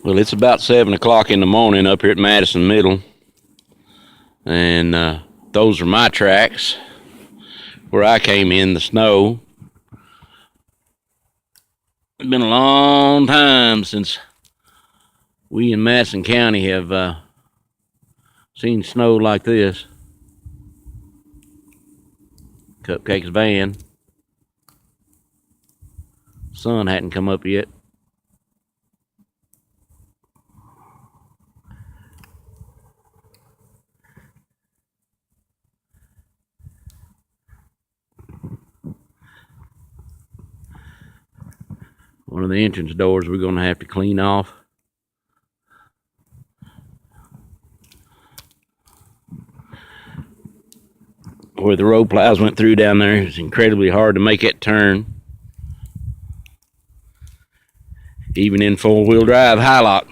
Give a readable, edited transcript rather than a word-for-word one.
Well, it's about 7 o'clock in the morning up here at Madison Middle, and those are my tracks where I came in the snow. It's been a long time since we in Madison County have seen snow like this. Cupcake's van. Sun hadn't come up yet. One of the entrance doors we're going to have to clean off. Where the road plows went through down there, it's incredibly hard to make that turn. Even in 4-wheel drive high lock.